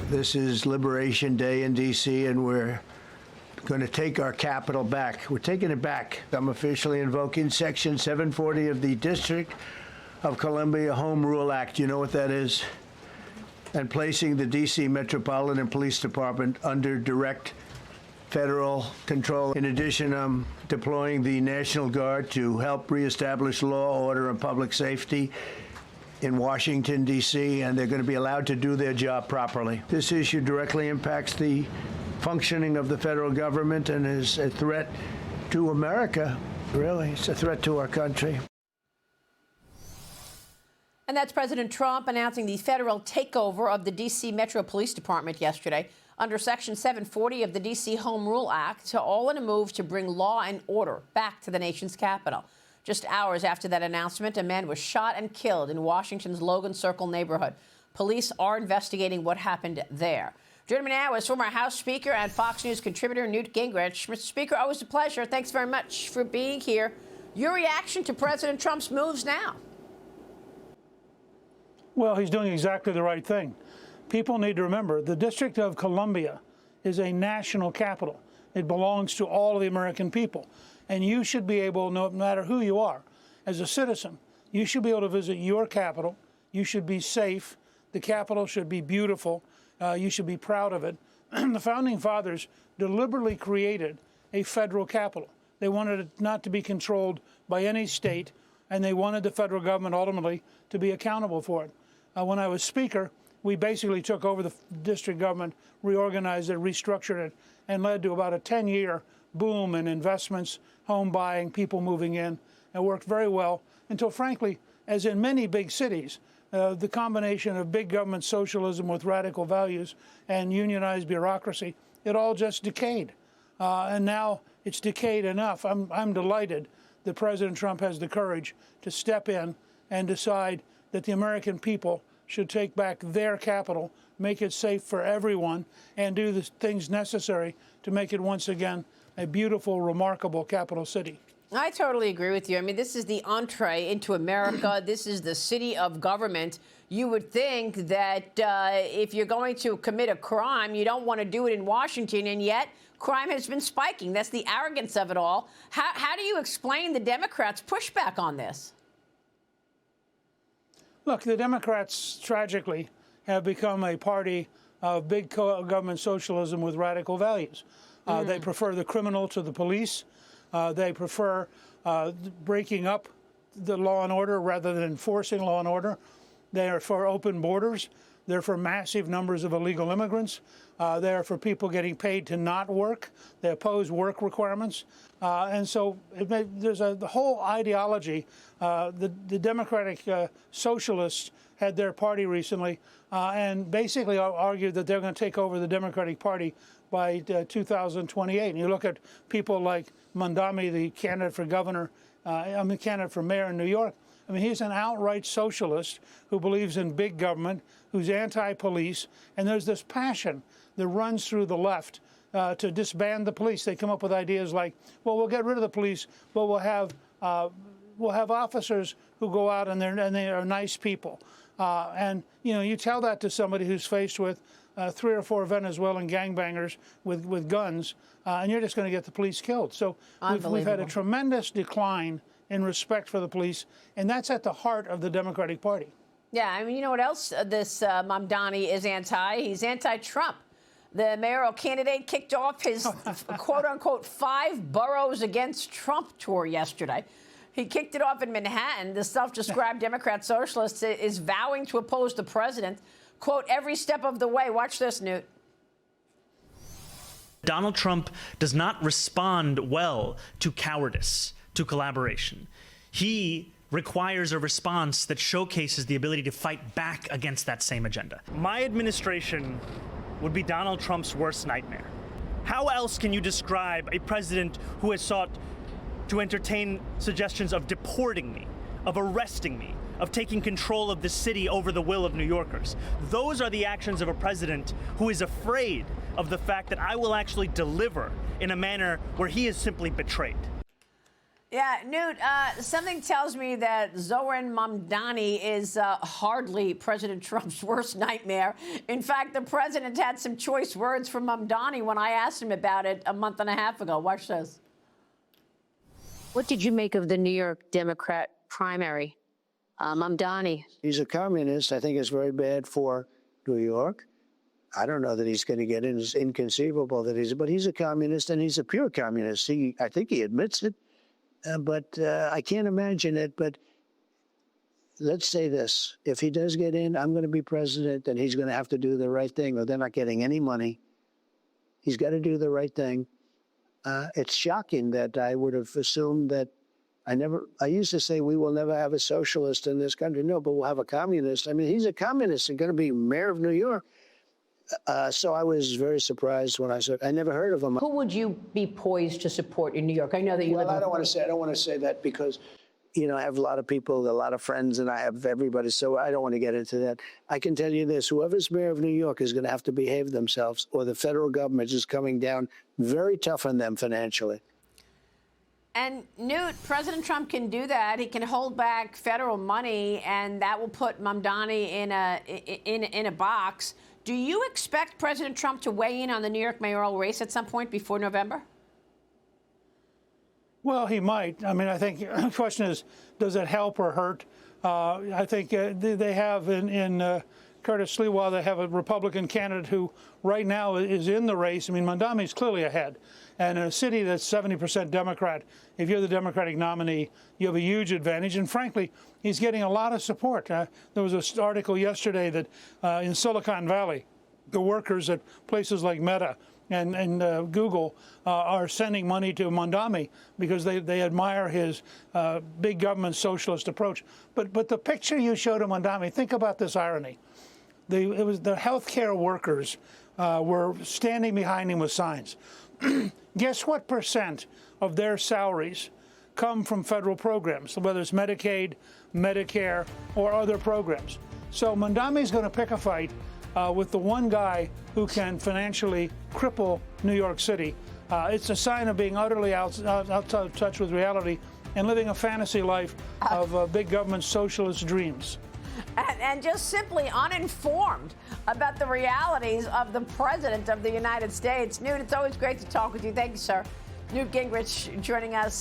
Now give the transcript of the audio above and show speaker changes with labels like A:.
A: This is Liberation Day in D.C., and we're going to take our capital back. We're taking it back. I'm officially invoking Section 740 of the District of Columbia Home Rule Act. You know what that is? And placing the D.C. Metropolitan Police Department under direct federal control. In addition, I'm deploying the National Guard to help reestablish law, order, and public safety in Washington, D.C., and they're going to be allowed to do their job properly. This issue directly impacts the functioning of the federal government and is a threat to America, really. It's a threat to our country.
B: And that's President Trump announcing the federal takeover of the D.C. Metro Police Department yesterday under Section 740 of the D.C. Home Rule Act, all in a move to bring law and order back to the nation's capital. Just hours after that announcement, a man was shot and killed in Washington's Logan Circle neighborhood. Police are investigating what happened there. Joining me now is former House Speaker and Fox News contributor Newt Gingrich. Mr. Speaker, always a pleasure. Thanks very much for being here. Your reaction to President Trump's moves now?
C: Well, he's doing exactly the right thing. People need to remember the District of Columbia is a national capital. It belongs to all of the American people. And you should be able, no matter who you are, as a citizen, you should be able to visit your capital. You should be safe. The capital should be beautiful. You should be proud of it. The Founding Fathers deliberately created a federal capital. They wanted it not to be controlled by any state, and they wanted the federal government ultimately to be accountable for it. When I was Speaker, we basically took over the district government, reorganized it, restructured it, and led to about a 10-year boom in investments, home buying, people moving in. It worked very well until, frankly, as in many big cities, the combination of big government socialism with radical values and unionized bureaucracy, it all just decayed. And now it's decayed enough. I'm delighted that President Trump has the courage to step in and decide that the American people should take back their capital, make it safe for everyone, and do the things necessary to make it once again a beautiful, remarkable capital city.
B: I totally agree with you. I mean, this is the entree into America. This is the city of government. You would think that if you're going to commit a crime, you don't want to do it in Washington, and yet crime has been spiking. That's the arrogance of it all. How do you explain the Democrats' pushback on this?
C: Look, the Democrats, tragically, have become a party of big government socialism with radical values. They prefer the criminal to the police. They prefer breaking up the law and order rather than enforcing law and order. They are for open borders. They're for massive numbers of illegal immigrants. They are for people getting paid to not work. They oppose work requirements. And so there's a whole ideology. The Democratic Socialists had their party recently and basically argued that they're going to take over the Democratic Party by 2028. And you look at people like Mamdani, the candidate for governor, candidate for mayor in New York. I mean, he's an outright socialist who believes in big government, who's anti-police, and there's this passion that runs through the left to disband the police. They come up with ideas like, well, we'll get rid of the police, but we'll have officers who go out and they are nice people. And you know, you tell that to somebody who's faced with 3 or 4 Venezuelan gangbangers with guns, and you're just going to get the police killed. So we've had a tremendous decline in respect for the police, and that's at the heart of the Democratic Party.
B: Yeah, I mean, you know what else this Mamdani is anti? He's anti-Trump. The mayoral candidate kicked off his quote-unquote 5 boroughs against Trump tour yesterday. He kicked it off in Manhattan. The self-described Democrat socialist is vowing to oppose the president, quote, every step of the way. Watch this, Newt.
D: Donald Trump does not respond well to cowardice, to collaboration. He requires a response that showcases the ability to fight back against that same agenda. My administration would be Donald Trump's worst nightmare. How else can you describe a president who has sought to entertain suggestions of deporting me, of arresting me, of taking control of the city over the will of New Yorkers? Those are the actions of a president who is afraid of the fact that I will actually deliver in a manner where he is simply betrayed.
B: Yeah, Newt, something tells me that Zohran Mamdani is hardly President Trump's worst nightmare. In fact, the president had some choice words from Mamdani when I asked him about it a month and a half ago. Watch this.
E: What did you make of the New York Democrat primary? Mamdani.
A: He's a communist. I think it's very bad for New York. I don't know that he's going to get in. It's inconceivable that but he's a communist, and he's a pure communist. I think he admits it. But I can't imagine it. But let's say this. If he does get in, I'm going to be president, and he's going to have to do the right thing, or they're not getting any money. He's got to do the right thing. It's shocking that I would have assumed that I used to say we will never have a socialist in this country. No, but we'll have a communist. I mean, he's a communist and going to be mayor of New York. So I was very surprised when I never heard of him.
B: Who would you be poised to support in New York? I know that you.
A: Well, I don't want to say that because, I have a lot of people, a lot of friends, and I have everybody. So I don't want to get into that. I can tell you this: whoever's mayor of New York is going to have to behave themselves, or the federal government is coming down very tough on them financially.
B: And Newt, President Trump can do that. He can hold back federal money, and that will put Mamdani in a box. Do you expect President Trump to weigh in on the New York mayoral race at some point before November?
C: Well, he might. I mean, I think the question is, does it help or hurt? I think they have in Curtis Sliwa, they have a Republican candidate who right now is in the race. I mean, Mamdani's clearly ahead. And in a city that's 70% Democrat, if you're the Democratic nominee, you have a huge advantage. And frankly, he's getting a lot of support. There was an article yesterday that in Silicon Valley, the workers at places like Meta and Google are sending money to Mamdani because they admire his big government socialist approach. But the picture you showed of Mamdani, think about this irony. It was the healthcare workers were standing behind him with signs. Guess what percent of their salaries come from federal programs, whether it's Medicaid, Medicare, or other programs? So Mamdani's going to pick a fight with the one guy who can financially cripple New York City. It's a sign of being utterly out of touch with reality and living a fantasy life of big government socialist dreams.
B: And just simply uninformed about the realities of the President of the United States. Newt, it's always great to talk with you. Thank you, sir. Newt Gingrich joining us.